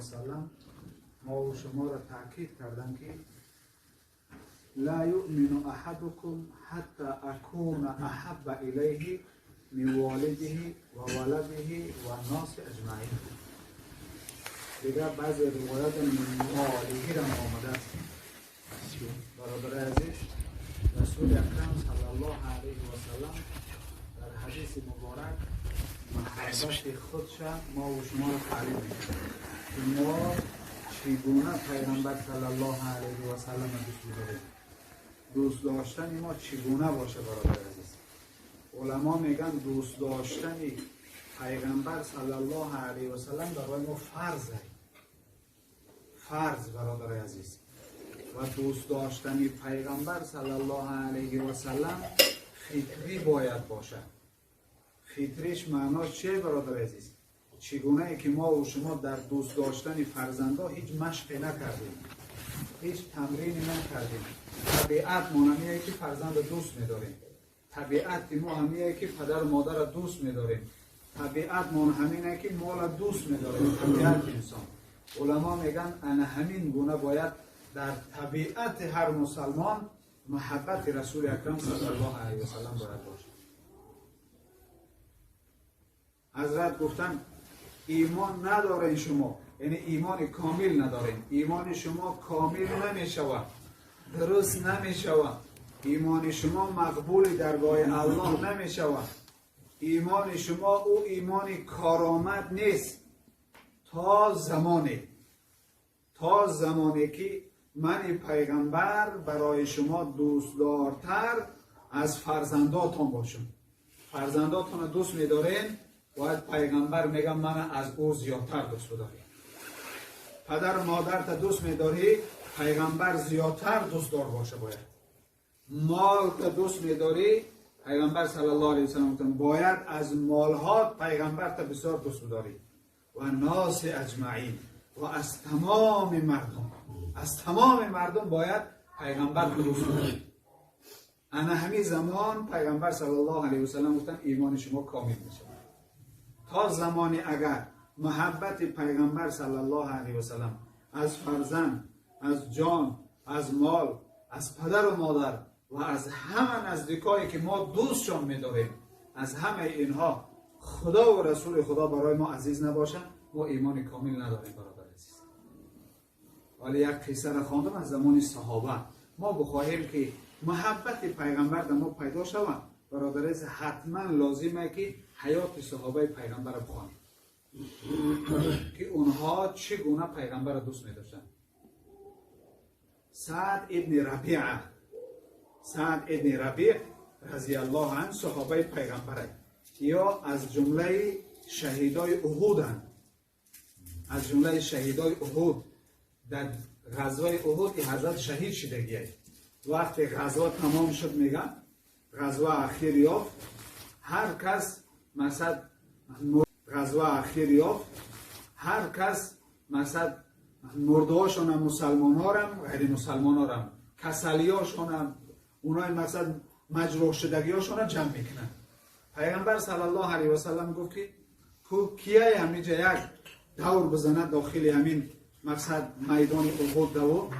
سلم ما و شما را تاکید کردن که لا یؤمن احدکم حتی اکون احب الیه من والده و ولده و الناس اجمعین. دیگر بعضی روایات من مالهی را آمده است. برادر عزیز، رسول اکرم صلی الله علیه و سلم در حدیث مبارک محبت خودش ما و شما را تعلیم می‌کند که ما چگونه پیغمبر صلی الله علیه و سلم دوست می‌داریم. دوست داشتن ما چگونه باشه برادر عزیز؟ علما میگن دوست داشتن پیغمبر صلی الله علیه و سلم برای ما فرضه. فرض برادر عزیز. و دوست داشتن پیغمبر صلی الله علیه و سلم فطری باید باشد. فطریش معناش چیه برادر عزیز؟ چگونه ای که ما و شما در دوست داشتن فرزندا هیچ مشقی نکردیم، هیچ تمرینی نکردیم. طبیعت ما همیه که فرزند دوست می‌داریم. طبیعت ما همیه که پدر و مادر را دوست می‌داریم. طبیعت ما همینه که مال دوست می‌داریم. طبیعت انسان. علما میگن انا همین گونه باید در طبیعت هر مسلمان محبت رسول اکرم صلی الله علیه و سلم باید باشه. حضرت گفتن ایمان ندارین شما، یعنی ایمان کامل ندارین. ایمان شما کامل نمیشود، درست نمیشود. ایمان شما مقبول درگاه الله نمیشود. ایمان شما او ایمان کارآمد نیست تا زمانی که من پیغمبر برای شما دوست دارتر از فرزنداتون باشم. فرزنداتون دوست می‌دارین، باید پیغمبر میگم من از او زیادتر دوست دارم. پدر و مادرت دوست می‌داری، پیغمبر زیادتر دوست دار باشه. باید مال که دوست می‌داری، پیغمبر صلی الله علیه و سلم باید از مالها پیغمبر تا بسیار دوست داری. و ناس اجمعین، و از تمام مردم باید پیغمبر دوست داری. انا همین زمان پیغمبر صلی الله علیه و سلم گفتن ایمان شما کامل میشه. تا زمانی اگر محبت پیغمبر صلی الله علیه و سلم از فرزند، از جان، از مال، از پدر و مادر و از همه نزدیکایی که ما دوستشان می‌داریم، از همه اینها خدا و رسول خدا برای ما عزیز نباشن، ما ایمان کامل نداریم برادر عزیز. ولی یک قصه را خواندم از زمان صحابه. ما بخواهیم که محبت پیغمبر در ما پیدا شود، برادر عزیز حتما لازمه که حیات صحابه پیغمبر را بخوانیم که اونها چگونه پیغمبر را دوست می‌داشتند. سعد ابن ربیع رضی الله عنه صحابه پیغمبر یا از جمله شهیدای احود، از جمله شهیدای احود. در غزوه احود که حضرت شهید شدگی، وقتی غزوه تمام شد میگن غزوه اخیر یافت، هر کس مثلا غزوه اخیر یافت، هر کس مثلا مرده هاشون هم مسلمان ها هم غیر مسلمان ها هم کسلی هاشون هم اونای مثلا مجروح شدگی هاشون هم جمع میکنن. پیغمبر صلی الله علیه و سلم گفت که کیه همیجا یک دور بزنه داخل همین مقصد میدان احد و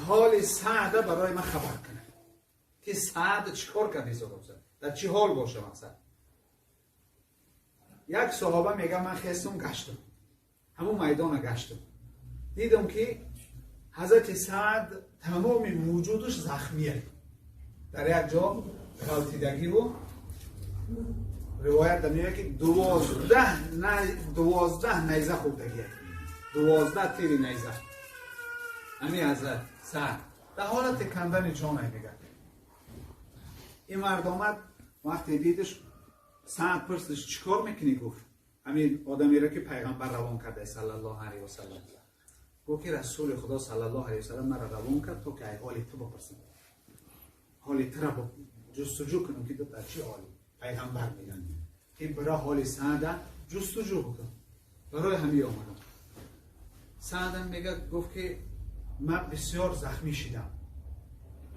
حال سعد برای من خبر کنه که سعد چیکار کرد، در چی حال باشه. مقصد یک صحابه میگه من خستم گشتم، همون میدان گشتم، دیدم که حضرت سعد تمام وجودش زخمیه، در یک جا غلطیدگی و روایت میگه که 12 نیزه خوردگیه، 12 تیر نیزه. همین حضرت سعد در حالت کندن جانه میگه. این مردمت وقتی دیدش سعد پرسیدش چیکار میکنی؟ گفت همین آدمی را که پیغمبر روان کرده صلی الله علیه و سلم. گفت که رسول خدا صلی الله علیه و سلم مرا روان کرد تا که حالی تو بپرسم، حالی تو را جستجو کنم که تو در چه حالی. پیغمبر میگن که برای حال سعد جستجو بکن، برای همین آمدم. سعد میگه گفت که من بسیار زخمی شدم،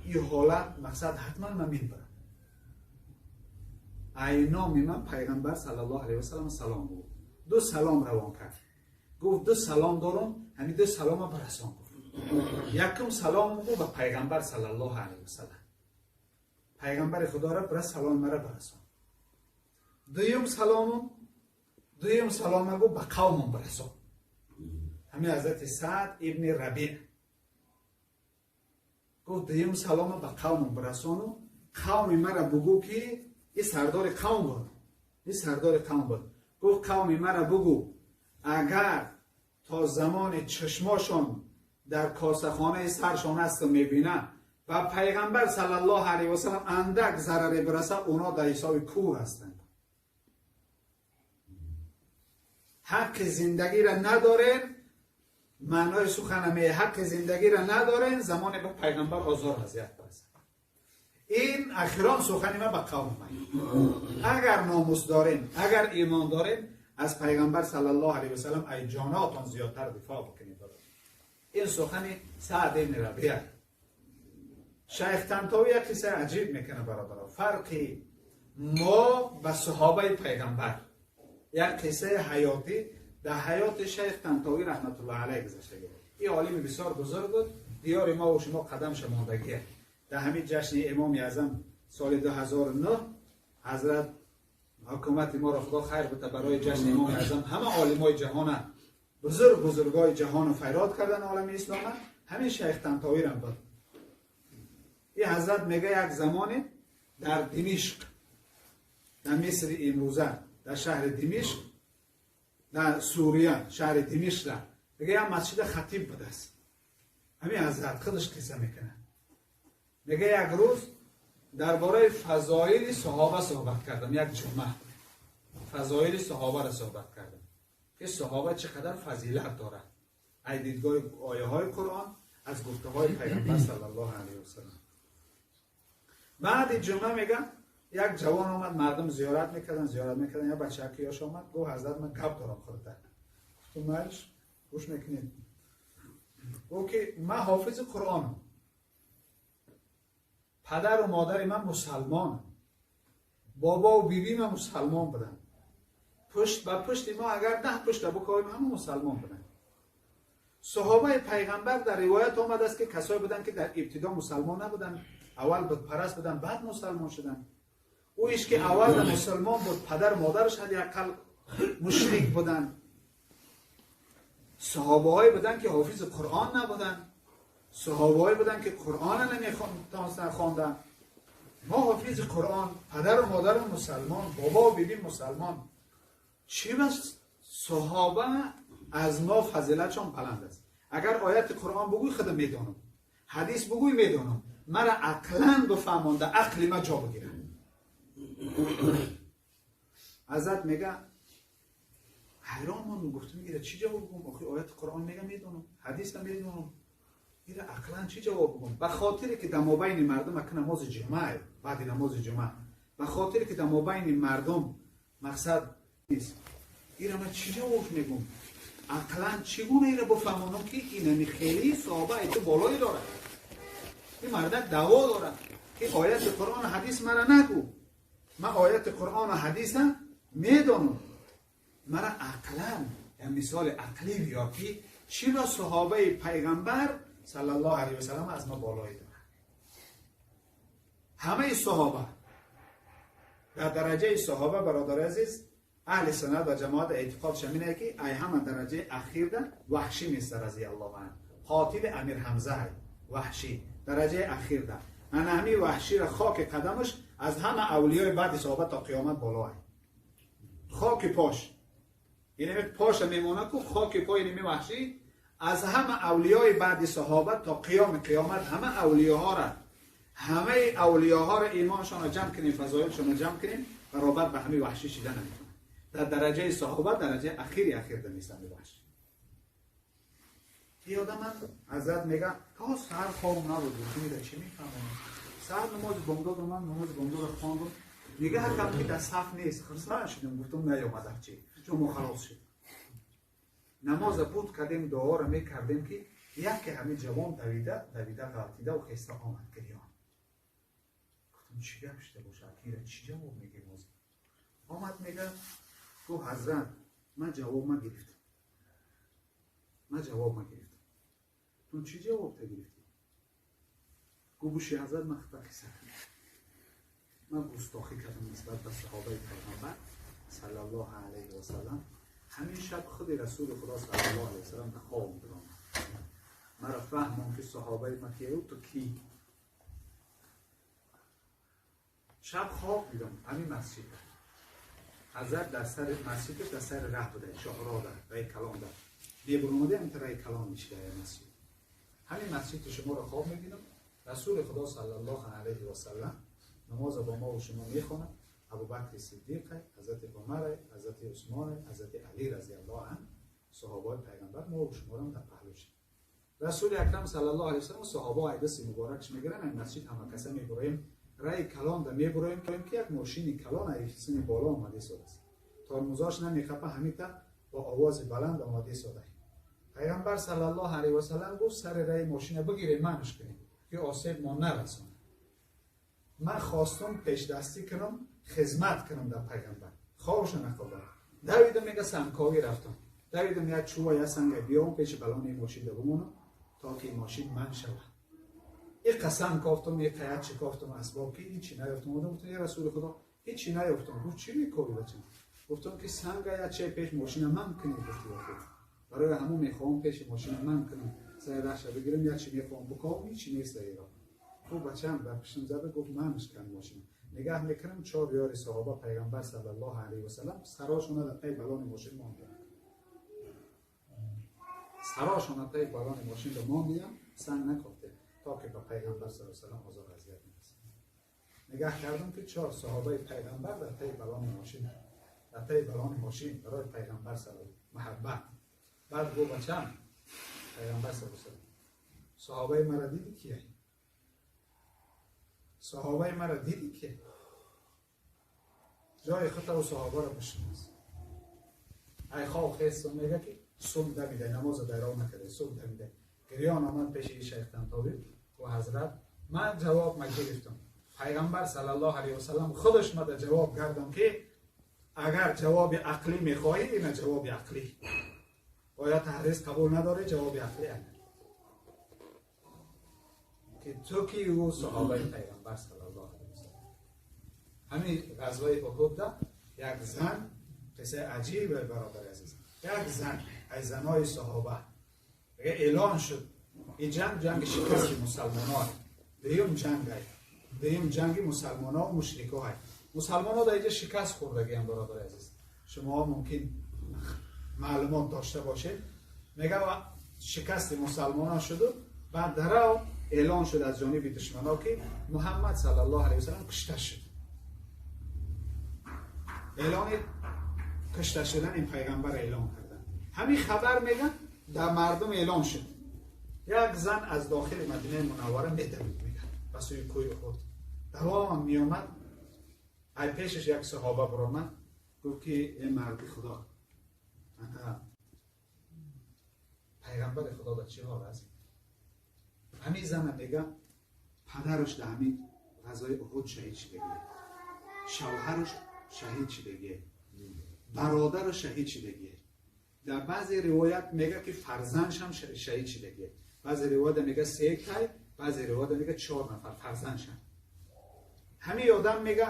این حالت مقصد حتما من میبرم. اینا من پیغمبر صلی الله علیه و سلم سلام بود، 2 سلام روان کرد. گفت دو سلام دارم، همین دو سلام برسان گفت. یکم سلام گفت به پیغمبر صلی الله علیه و سلم، پیغمبر خدا را برای سلام مرا برسان. دویم سلام گفت به قومم برسان. همین حضرت سعد ابن ربیع گفت دویم سلام به قومم برسان و قوم مرا بگو که این سردار قوم بود، این سردار قوم بود. گفت قوم مرا بگو اگر تا زمان چشماشون در کاسه‌خانه سرشان است و میبینه و پیغمبر صلی الله علیه و سلم اندک ضرری برسه، اونا در حساب کوه هستند. حق زندگی را ندارن، معنای سخنم حق زندگی را ندارن زمان به پیغمبر آزار اذیت برسه. این اخیران سخنی من به قوم من، اگر ناموس دارین، اگر ایمان دارین، از پیغمبر صلی الله علیه و سلم ای جاناتان زیادتر دفاع بکنید. این سخن سعد ابن ربیع. شیخ طنطاوی یک قصه عجیب میکنه برادران، فرقی ما و صحابه پیغمبر، یک قصه حیاتی در حیات شیخ طنطاوی رحمت الله علیه گذشته. این عالم بسیار بزرگ بود، دیار ما و شما قدمش ماندگیه. در همین جشن امام اعظم سال 2009 حضرت حکومت ما را خدا خیر بده برای جشن امام اعظم همه عالمای جهان، بزرگای جهان فریاد کردن عالم اسلام، همین شیخ طنطاوی را بود. این حضرت میگه یک زمانی در دمشق، در مصر امروزه، در شهر دمشق، در سوریه شهر دمشق، میگه یک مسجد خطیب بوده است. همین حضرت خودش قصه میکنه، میگه یک روز درباره فضایل صحابه صحبت کردم، یک جمعه فضایل صحابه را صحبت کردم که صحابه چقدر فضیلت دارد، از دیدگاه آیه های قرآن، از گفته های پیغمبر صلی الله علیه و سلم. بعد جمعه میگه یک جوان آمد، مردم زیارت میکردن، یا بچه‌کیاش آمد، گفت حضرت من گپ دارم خودت. گفتم مالش گوش میکنید؟ گفت که من حافظ قرآنم، پدر و مادر من مسلمان، بابا و بیبی من مسلمان بودن، پشت به پشت ما اگر 10 پشت بکویم همه مسلمان بودن. صحابه پیغمبر در روایت آمده است که کسایی بودن که در ابتدا مسلمان نبودن، اول بود پرست بودن بعد مسلمان شدن. اویش که اول مسلمان بود پدر مادرش حداقل مشرک بودن. صحابه هایی بودن که حافظ قرآن نبودن، صحابه هایی بودن که قرآن نمیتونستن خواندن. ما حافظ قرآن، پدر و مادر مسلمان، بابا و بیبی مسلمان، چی بس صحابه از ما فضیلتشان بلند است. اگر آیت قرآن بگوی خودم میدانم، حدیث بگوی میدانم، مرا عقلاً بفهمانده عقل ما جا بگیره. حضرت میگه حیران من گفتم میگه چی جواب بگم؟ آخه آیت قرآن میگه میدانم، حدیث هم میدانم، میره عقلاً چی جواب بگم؟ به خاطر که در مابین مردم که نماز جمعه، بعد نماز جمعه، به خاطر که در مابین مردم مقصد نیست، اینا من چی جواب میگم؟ عقلاً چگونه اینا بفهمونم که این خیلی صحابه ایتو بالایی داره، این مرد دعوا داره که آیت قرآن و حدیث مرا نگو، من آیت قرآن و حدیث میدانم، مرا عقلاً یا مثال عقلی بیا که چرا صحابه پیغمبر صلی الله علیه و سلم از ما بالایی داره. همه صحابه در درجه صحابه برادر عزیز اهل سنت و جماعت اعتقاد شمینه که ای همه درجه اخیر ده وحشی میست رضی الله عنه، قاتل امیر حمزه وحشی درجه اخیر ده، انا همی وحشی را خاک قدمش از همه اولیای بعد صحابه تا قیامت بالاه، خاک پاش، یعنی پاش میمونه که خاک پای نمی وحشی از همه اولیای بعد صحابه تا قیامت همه اولیاها را، همه اولیاها را ایمانشان را جمع کنیم، فضایلشان را جمع کنیم، برابر به همه وحشی شده نمیتونه. در درجه صحابه درجه اخیر دمیستن وحشی. یه آدم من حضرت میگه تا سر خواب نبود، میگه چی میفهمم؟ سر نماز بامداد رو من نماز بامداد خواندم، میگه هر کم که در صف نیست، خرسان شدم، گفتم نیامد چی؟ چون ما خلاص شد. نماز بود کردیم، دعا رو میکردیم که یک که همه جوان دویده غلطیده و خسته آمد گریان. گفتم چی گپ شده باشه اکیره، چی جواب میگه موزی؟ آمد میگه گفت حضرت من جواب ما گرفتم، من جواب گرفتم. تو چی جواب گرفتی؟ گوشی حضرت من خطا کردم. من گستاخی کردم نسبت به صحابه پیغمبر صلی الله علیه و سلم. همین شب خود رسول خدا صلی الله علیه و سلم به خواب درآمد. مرا فهمون که صحابه مکه او تو کی؟ شب خواب دیدم همین مسجد. حضرت در سر مسجد در سر راه بوده، شاهراه در رای کلان در بیبرموده هم رای کلان میشه مسجد. همین مسجد شما را خواب میبینم. رسول خدا صلی الله علیه و سلم نماز با ما و شما میخونه. ابوبکر صدیق، حضرت عمر، حضرت عثمان، حضرت علی رضی الله عنه، صحابه پیغمبر، ما و شما را در پهلوش. رسول اکرم صلی الله علیه و سلم صحابه دست مبارکش میگیرن. این مسجد همه کسا میبریم رای کلان در میبریم که یک ماشین کلان ایفسین بالا آمده ساده است. ترمزاش نمیخپه همیتا با آواز بلند آمده ساده. پیغمبر صلی الله علیه و سلم گفت سر رای ماشین بگیرید منش کنید که آسیب ما نرسونه. من خواستم پیش دستی کنم، خدمت کنم در پیغمبر. خواهش نخوادم. دویدم میگه سمکاوی رفتم. دویدم یک چوبه یا سنگ بیام پیش بلان این ماشین بمونم تا که این ماشین من شود. یک قسم کافتم، یک قیاد چی کافتم اسباب که هیچی نیافتم. گفتم یا رسول خدا هیچی نیافتم. گفت چی میکنی بچه؟ گفتم که سنگ یا چه پیش ماشین من کنی گفتی خود. برای همون میخوام پیش ماشین من کنم. سایدش بگیرم یا چی میخوام بکنم هیچی نیست ایران. خب بچه‌ام در پشتم زده گفت من مشکن ماشین. نگاه میکنم 4 یار صحابه پیغمبر صلی الله علیه و سلم سراشون در پی بلان ماشین ماندن. سراشون در پی بلان ماشین رو ماندن سنگ نکافته تا که به پیغمبر صلی الله علیه و سلم آزار اذیت نرسید. نگاه کردم که 4 صحابه پیغمبر در پی بلان ماشین برای پیغمبر صلی الله محبت. بعد گفت بچه‌ام پیغمبر صلی الله علیه و سلم صحابه مرا دیدی کیه؟ صحابه مرا دیدی که جای خطر و صحابه را بشناس. ای خواه خیستم میگه که صبح دمیده نماز دیران نکرده صبح دمیده گریان آمد پیش شیخ طنطاوی و حضرت من جواب گرفتم. پیغمبر صلی الله علیه و سلم خودش ما جواب کردم که اگر جواب عقلی میخواهی این جواب عقلی باید تحریز قبول نداره جواب عقلی که تو کی او صحابه پیغمبر صلی الله علیه و سلم. همین غزوه احد ده یک زن قصه عجیبه برادر عزیز. یک زن از زنای صحابه اعلان شد این جنگ شکست مسلمانان. دیم جنگ مسلمانان و مشرکان. مسلمانان در اینجا شکست خوردگی هم برادر عزیز. شما ممکن معلومات داشته باشید. میگه شکست مسلمانان شد بعد در اعلان شد از جانب دشمنان که محمد صلی الله علیه و سلم کشته شد. اعلان کشته شدن این پیغمبر اعلان کردن. همین خبر میگن در مردم اعلان شد. یک زن از داخل مدینه منوره میدوید میگن به سوی کوی احد. دوام میومد. ای پیشش یک صحابه برآمد گفت که این مرد خدا پیغمبر خدا در چه حال است؟ همین زن میگه پدرش در همین غزوه احد شهید شدگی، شوهرش شهید شدگی، برادرش شهید شدگی. در بعضی روایت میگه که فرزندش هم شهید شدگی. بعضی روایت میگه 3 تای، بعضی روایت میگه 4 نفر فرزندش هم. همین آدم میگه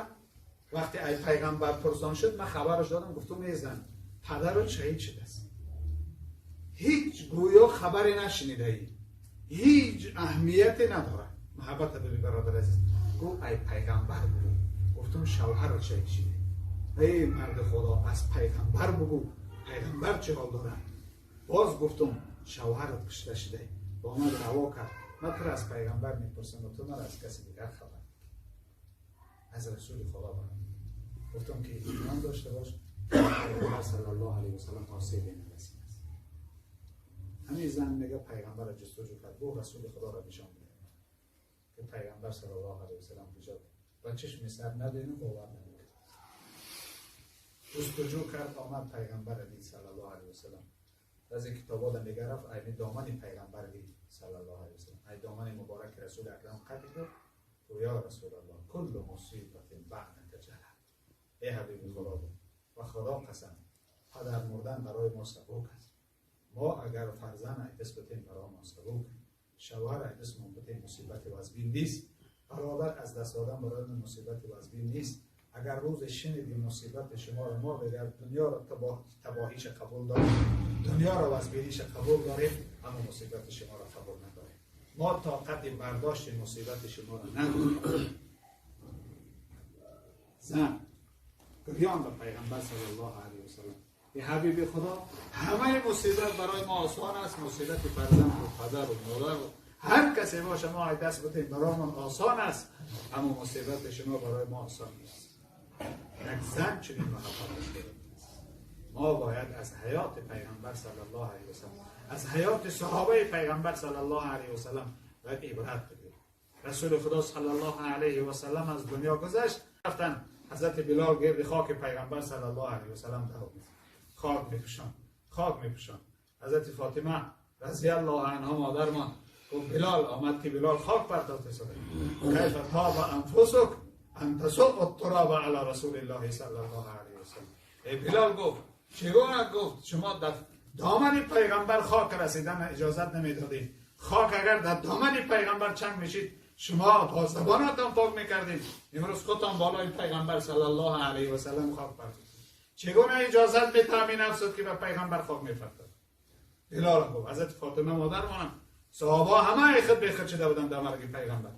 وقتی ای پیغمبر پرسان شد من خبرش دادم گفتم ای زن پدرش شهید شده است. هیچ گویا خبری نشنیده ای. هیچ اهمیتی نداره. محبت به برادر عزیز گفت ای پیغمبر بگو. گفتم شوهر شهید شده. ای مرد خدا از پیغمبر بگو پیغمبر چه حال داره؟ باز گفتم شوهرت کشته شده. با من روا کرد. من تو از پیغمبر میپرسم و تو من از کسی دیگر خبر از رسول خدا برم. گفتم که ایمان داشته باش پیغمبر صلی الله علیه و سلم آسیبی نرسید. همین زن میگه پیغمبر را جستجو کرد گفت رسول خدا را نشان بده که پیغمبر صلی الله علیه و سلم کجا و چشم سر ندینه باور نمیکنه. جستجو کرد آمد پیغمبر دید صلی الله علیه و سلم. از این کتابا در میگه رفت این دامن پیغمبر دید صلی الله علیه و سلم. این دامن مبارک رسول اکرم قطع کرد و یا رسول الله کل مصیبت بعدک جلل. ای حبیب خدا و خدا قسم پدر مردن برای ما سبک است. ما اگر فرزن ایدس بتیم برام سبوک شوهر ایدس من بتیم مصیبت وزبین نیست، برادر از دست دادن برای مصیبت وزبین نیست. اگر روز شنیدیم مصیبت شما را، ما اگر دنیا را تباهیش قبول داریم، دنیا را وزبینیش قبول داریم، اما مصیبت شما را قبول نداریم. ما طاقت برداشت مصیبت شما را نداریم. زن گریان به پیغمبر صلی الله علیه و سلم: ای حبیب خدا، همه مصیبت برای ما آسان است، مصیبت فرزند و پدر و مادر و هر کسی باشه ما دست بتیم برای ما آسان است، اما مصیبت شما برای ما آسان نیست. یک زن چنین محبت دارد. ما باید از حیات پیغمبر صلی الله علیه و سلم، از حیات صحابه پیغمبر صلی الله علیه و سلم باید عبرت بگیریم. رسول خدا صلی الله علیه و سلم از دنیا گذشت، رفتن حضرت بلال گرد خاک پیغمبر صلی الله علیه و سلم دوید، خاک میپوشاند. حضرت فاطمه رضی الله عنها مادر ما گفت بلال آمد که بلال خاک بر تخت شده. کیف طاب انفسک ان تسق التراب علی رسول الله صلی الله علیه و سلم. ای بلال گفت چگونه گفت شما در دامن پیغمبر خاک رسیدن اجازت نمیدادید؟ خاک اگر در دامن پیغمبر چنگ میشید شما با زبانتان پاک میکردید، امروز خودتان بالای پیغمبر صلی الله علیه و سلم خاک پرتید. چگونه اجازت میتامین افسد که به پیغمبر خاک میفرستد؟ بلال گفت. حضرت فاطمه مادر ما صحابه همه خود به خود شده بودن در مرگ پیغمبر.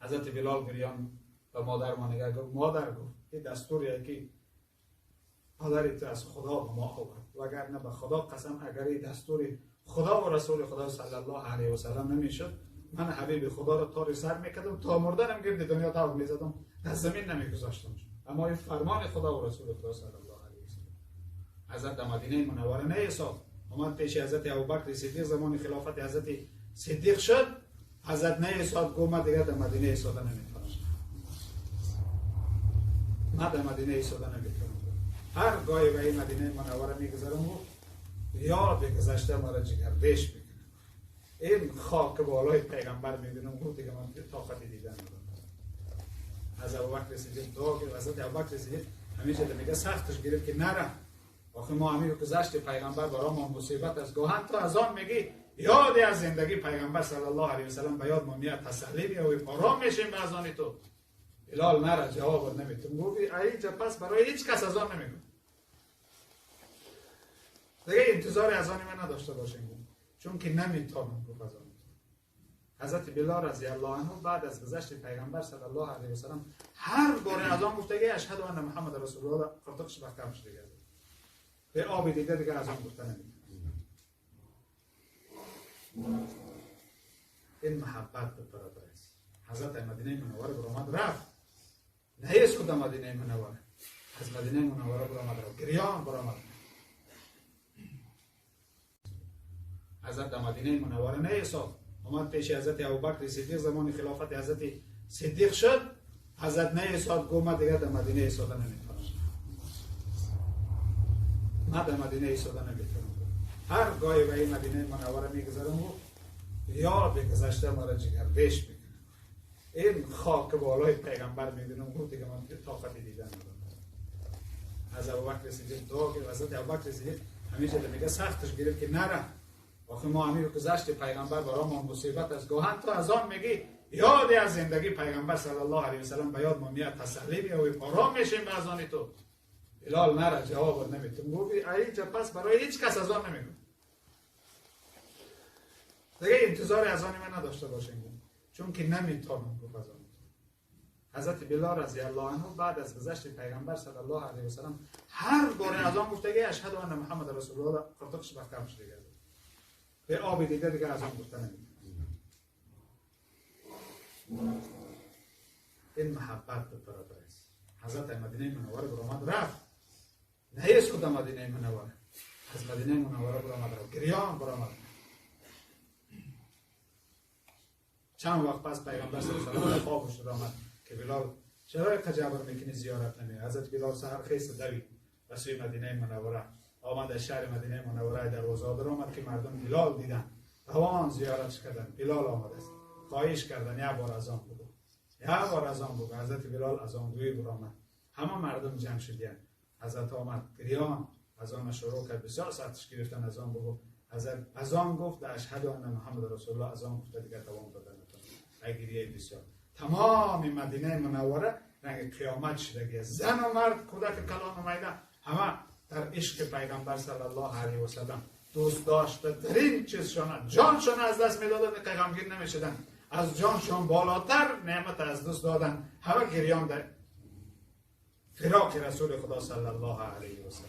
حضرت بلال گریان به مادر ما نگاه گفت مادر گفت این دستوریه که پدرت از خدا به ما آورد، وگرنه به خدا قسم اگر این دستوری خدا و رسول خدا صلی الله علیه و سلم نمیشد، من حبیب خدا را تار سر میکردم تا مردنم گرد دنیا دور میزدم، در زمین نمیگذاشتم. اما این فرمان خدا و رسول خدا صلی الله علیه و سلم. حضرت مدینه منوره نه ایسا اومد پیش حضرت ابوبکر صدیق زمان خلافت حضرت صدیق شد، حضرت نه ایسا گفت دیگه در مدینه ایسا نمیتونم، من در مدینه ایسا نمیتونم. هر گاهی به این مدینه منوره میگذرم و یاد گذشته مرا جگربهش میکنم. این خاک بالای پیغمبر میبینم و دیگه من طاقت دیدن ندارم. از ابوبکر صدیق دعا کرد، حضرت ابوبکر صدیق همیشه میگه سختش گرفت که نره، آخه ما امیر گذشت پیغمبر برای ما مصیبت است. گاهن تو از آن میگی یادی از زندگی پیغمبر صلی الله علیه و سلم به یاد ما میاد، تسلی میاد و آرام میشیم به از آن تو. بلال نره جواب نمیتون گفت اینجا پس برای هیچ کس از آن نمیگم. دیگه انتظار از آن من نداشته باشیم چون که نمیتونم گفت از آن. حضرت بلال رضی الله عنه بعد از گذشت پیغمبر صلی الله علیه و سلم هر بار از آن گفتگی اشهد ان محمد رسول الله قطعش به کم شده گرد. به آب دیگه از آن گفته نمیتونه. این محبت به برادر است. حضرت مدینه منوره برآمد رفت، نه سود مدینه منوره، از مدینه منوره برآمد رفت، گریان برآمد. حضرت مدینه منوره نه ایسا اومد پیش حضرت ابوبکر صدیق زمان خلافت حضرت صدیق شد، حضرت نه ایسا گفت دیگه در مدینه ایسا نمیتونم، من در مدینه ایسا نمیتونم. هر گاهی به این مدینه منوره میگذرم و یاد گذشته مرا جگربهش میکنم. این خاک بالای پیغمبر میبینم و دیگه من طاقت دیدن ندارم. از ابوبکر صدیق دعا کرد، حضرت ابوبکر صدیق همیشه میگه سختش گرفت که نره، آخه ما امیر گذشت پیغمبر برای ما مصیبت است. گاهن تو از آن میگی یادی از زندگی پیغمبر صلی الله علیه و سلم به یاد ما میاد، تسلی میاد و آرام میشیم به از آن تو. بلال نره جواب نمیتون گفت اینجا پس برای هیچ کس از آن نمیگم. دیگه انتظار از آن من نداشته باشیم چون که نمیتونم گفت از آن. حضرت بلال رضی الله عنه بعد از گذشت پیغمبر صلی الله علیه و سلم هر بار از آن گفتگی اشهد ان محمد رسول الله قطعش به کم شده گرد. به آب دیگه از آن گفته نمیتونه. این محبت به برادر است. حضرت مدینه منوره برآمد رفت، نه سود مدینه منوره، از مدینه منوره برآمد رفت، گریان برآمد. چند وقت پس پیغمبر صلی الله علیه و سلم خوابش آمد که بلال چرا تجبر میکنی زیارت نمی؟ حضرت بلال سحر خیست دوید به سوی مدینه منوره، آمد از شهر مدینه منوره دروازه در آمد که مردم بلال دیدن، روان زیارتش کردن. بلال آمد است، خواهش کردن یک بار از آن بگو، یک بار از آن بگو. حضرت بلال از آن گوی برآمد، همه مردم جمع شدند. حضرت آمد گریان از آن شروع کرد، بسیار سختش گرفتن از آن بگو، از آن گفت اشهد ان محمد رسول الله، از آن گفت دیگه دوام دادن اگریه بسیار. تمام مدینه منوره رنگ قیامت شده، زن و مرد، کودک کلان اومده، همه در عشق پیغمبر صلی الله علیه و سلم دوست داشته ترین چیزشان، جانشان از دست میدادن که غمگین نمیشدن، از جانشان بالاتر نعمت از دست دادن، همه گریان در فراق رسول خدا صلی الله علیه و سلم.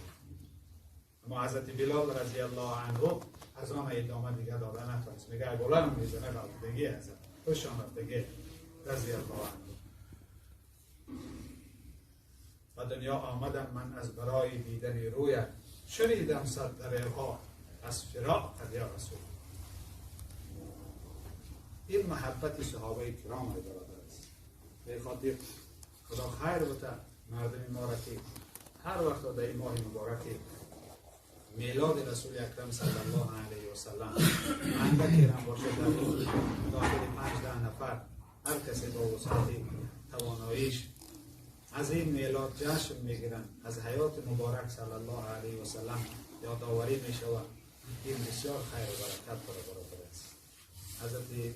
اما حضرت بلال رضی الله عنه از آن ادامه دیگه دادن نتونست، میگه بلند میزنه رفتگی از خوشان رفتگی رضی الله عنه. و دنیا آمدم من از برای دیدن رویت، شنیدم صد دریغا از فراق یا رسول. این محبت صحابه کرام برادر است. به خاطر خدا خیر بوده مردم ما را که هر وقت در این ماه مبارک میلاد رسول اکرم صلی الله علیه و سلم اندکی هم باشه در داخل 15 نفر هر کسی با وسعت تواناییش از این میلاد جشن میگیرن، از حیات مبارک صلی الله علیه و سلم یادآوری میشود. این بسیار خیر و برکت برابر است. حضرت